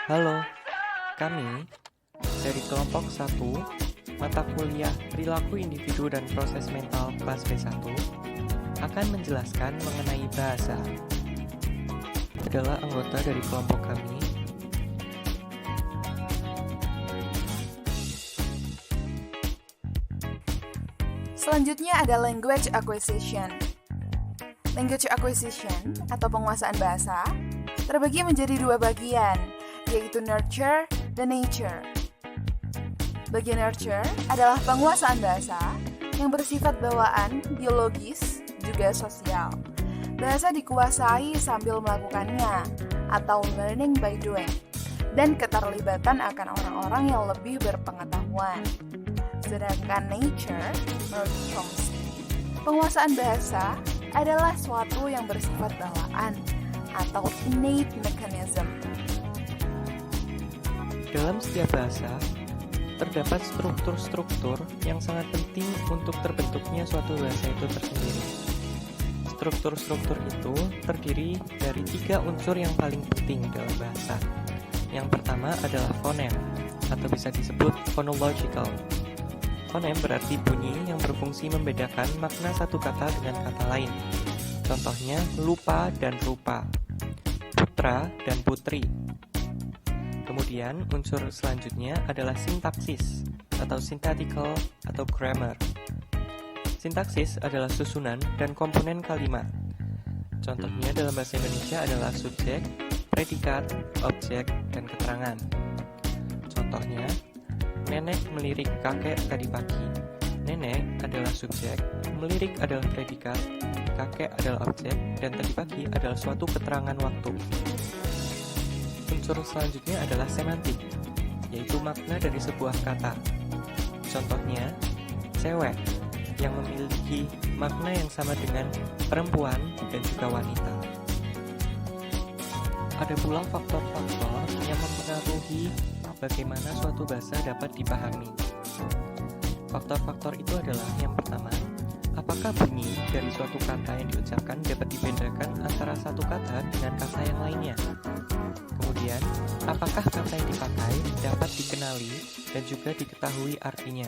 Halo, kami dari kelompok 1 mata kuliah Perilaku Individu dan Proses Mental kelas B1 akan menjelaskan mengenai bahasa. Adalah anggota dari kelompok kami. Selanjutnya ada language acquisition. Language acquisition atau penguasaan bahasa terbagi menjadi dua bagian, yaitu nurture dan nature. Bagian nurture adalah penguasaan bahasa yang bersifat bawaan, biologis, juga sosial. Bahasa dikuasai sambil melakukannya atau learning by doing, dan keterlibatan akan orang-orang yang lebih berpengetahuan. Sedangkan nature, menurut Chomsky, penguasaan bahasa adalah suatu yang bersifat bawaan atau innate mechanism. Dalam setiap bahasa, terdapat struktur-struktur yang sangat penting untuk terbentuknya suatu bahasa itu tersendiri. Struktur-struktur itu terdiri dari 3 unsur yang paling penting dalam bahasa. Yang pertama adalah fonem, atau bisa disebut phonological. Fonem berarti bunyi yang berfungsi membedakan makna satu kata dengan kata lain. Contohnya lupa dan rupa, putra dan putri. Kemudian unsur selanjutnya adalah sintaksis atau syntactical atau grammar. Sintaksis adalah susunan dan komponen kalimat. Contohnya dalam bahasa Indonesia adalah subjek, predikat, objek, dan keterangan. Contohnya, nenek melirik kakek tadi pagi. Nenek adalah subjek, melirik adalah predikat, kakek adalah objek, dan tadi pagi adalah suatu keterangan waktu. Unsur selanjutnya adalah semantik, yaitu makna dari sebuah kata. Contohnya, cewek yang memiliki makna yang sama dengan perempuan dan juga wanita. Ada pula faktor-faktor yang mempengaruhi bagaimana suatu bahasa dapat dipahami. Faktor-faktor itu adalah yang pertama, apakah bunyi dari suatu kata yang diucapkan dapat dibedakan antara satu kata dengan kata yang lainnya. Kemudian, apakah kata yang dipakai dapat dikenali dan juga diketahui artinya.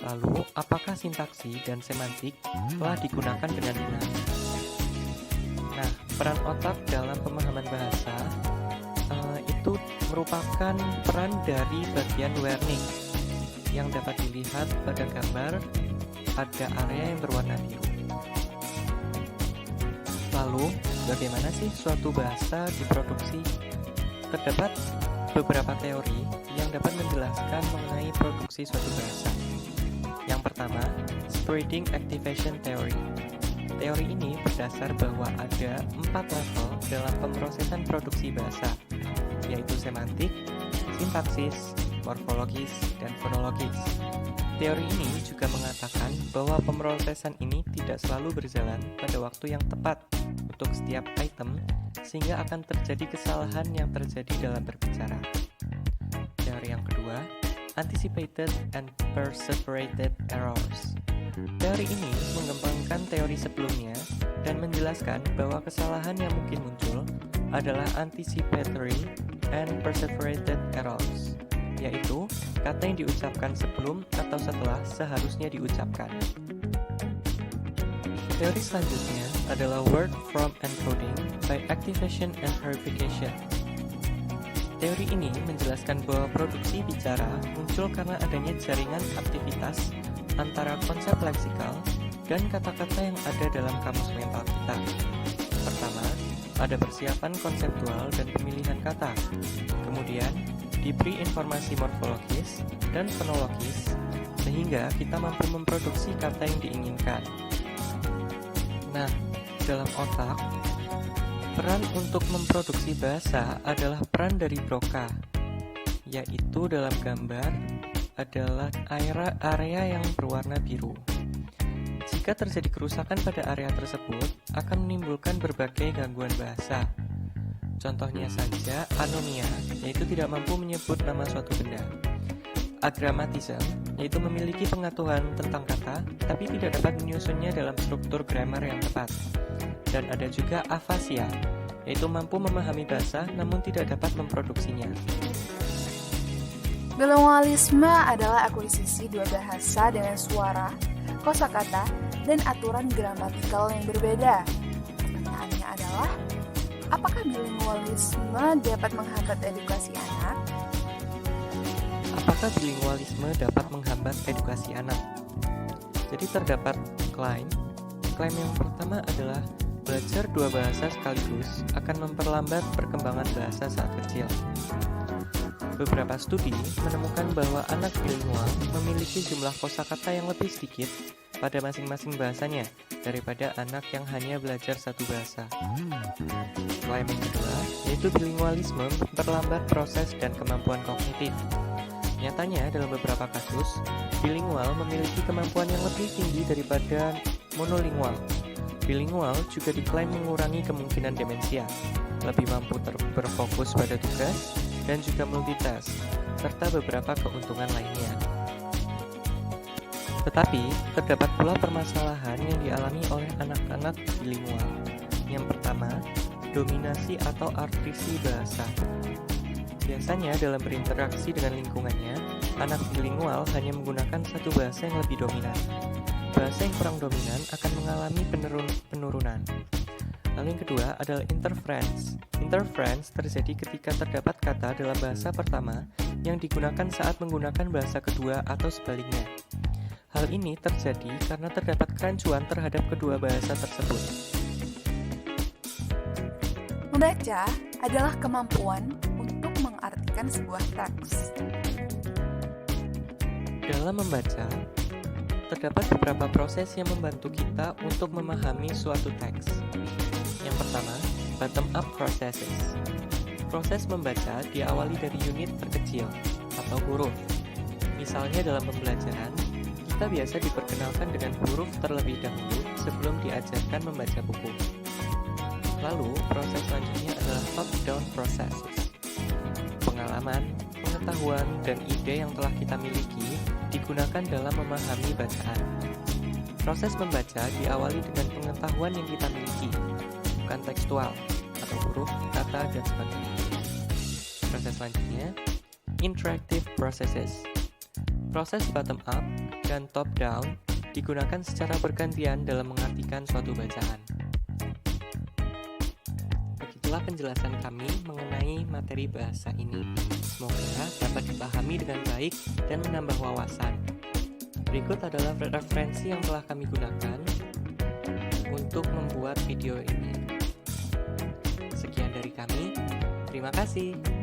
Lalu, apakah sintaksi dan semantik telah digunakan dengan benar. Nah, peran otak dalam pemahaman bahasa itu merupakan peran dari bagian learning yang dapat dilihat pada gambar pada area yang berwarna biru. Lalu, bagaimana sih suatu bahasa diproduksi? Terdapat beberapa teori yang dapat menjelaskan mengenai produksi suatu bahasa. Yang pertama, spreading activation theory. Teori ini berdasar bahwa ada 4 level dalam pemrosesan produksi bahasa, yaitu semantik, sintaksis, morfologis, dan fonologis. Teori ini juga mengatakan bahwa pemrosesan ini tidak selalu berjalan pada waktu yang tepat untuk setiap item, sehingga akan terjadi kesalahan yang terjadi dalam berbicara. Teori yang kedua, anticipated and perseverated errors. Teori ini mengembangkan teori sebelumnya dan menjelaskan bahwa kesalahan yang mungkin muncul adalah anticipatory and perseverated errors, yaitu kata yang diucapkan sebelum atau setelah seharusnya diucapkan. Teori selanjutnya adalah word from encoding by activation and verification. Teori ini menjelaskan bahwa produksi bicara muncul karena adanya jaringan aktivitas antara konsep leksikal dan kata-kata yang ada dalam kamus mental kita. Pertama, ada persiapan konseptual dan pemilihan kata. Kemudian, diberi informasi morfologis dan fonologis sehingga kita mampu memproduksi kata yang diinginkan. Nah, dalam otak, peran untuk memproduksi bahasa adalah peran dari Broca, yaitu dalam gambar adalah area yang berwarna biru. Jika terjadi kerusakan pada area tersebut, akan menimbulkan berbagai gangguan bahasa. Contohnya saja anomia, yaitu tidak mampu menyebut nama suatu benda. Agrammatism, yaitu memiliki pengetahuan tentang kata, tapi tidak dapat menyusunnya dalam struktur grammar yang tepat. Dan ada juga afasia, yaitu mampu memahami bahasa namun tidak dapat memproduksinya. Bilingualisme adalah akuisisi dua bahasa dengan suara, kosakata, dan aturan gramatikal yang berbeda. Pertanyaannya adalah, apakah bilingualisme dapat menghambat edukasi anak? Apakah bilingualisme dapat menghambat edukasi anak? Jadi terdapat klaim. Klaim yang pertama adalah belajar dua bahasa sekaligus akan memperlambat perkembangan bahasa saat kecil. Beberapa studi menemukan bahwa anak bilingual memiliki jumlah kosakata yang lebih sedikit pada masing-masing bahasanya daripada anak yang hanya belajar satu bahasa. Klaim yang kedua, yaitu bilingualisme memperlambat proses dan kemampuan kognitif. Nyatanya, dalam beberapa kasus, bilingual memiliki kemampuan yang lebih tinggi daripada monolingual. Bilingual juga diklaim mengurangi kemungkinan demensia, lebih mampu berfokus pada tugas, dan juga multitask, serta beberapa keuntungan lainnya. Tetapi, terdapat pula permasalahan yang dialami oleh anak-anak bilingual. Yang pertama, dominasi atau artisi bahasa. Biasanya dalam berinteraksi dengan lingkungannya, anak bilingual hanya menggunakan satu bahasa yang lebih dominan. Bahasa yang kurang dominan akan mengalami penurunan. Lalu yang kedua adalah interference. Interference terjadi ketika terdapat kata dalam bahasa pertama yang digunakan saat menggunakan bahasa kedua atau sebaliknya. Hal ini terjadi karena terdapat kerancuan terhadap kedua bahasa tersebut. Membaca adalah kemampuan untuk mengartikan sebuah teks. Dalam membaca, terdapat beberapa proses yang membantu kita untuk memahami suatu teks. Yang pertama, bottom-up processes. Proses membaca diawali dari unit terkecil atau huruf. Misalnya dalam pembelajaran, kita biasa diperkenalkan dengan huruf terlebih dahulu sebelum diajarkan membaca buku. Lalu, proses selanjutnya adalah top-down processes. Pengalaman, pengetahuan, dan ide yang telah kita miliki digunakan dalam memahami bacaan. Proses membaca diawali dengan pengetahuan yang kita miliki, bukan tekstual, atau huruf, kata, dan sebagainya. Proses selanjutnya, interactive processes. Proses bottom-up dan top-down digunakan secara bergantian dalam mengartikan suatu bacaan. Begitulah penjelasan kami mengenai materi bahasa ini. Semoga dapat dipahami dengan baik dan menambah wawasan. Berikut adalah referensi yang telah kami gunakan untuk membuat video ini. Sekian dari kami, terima kasih.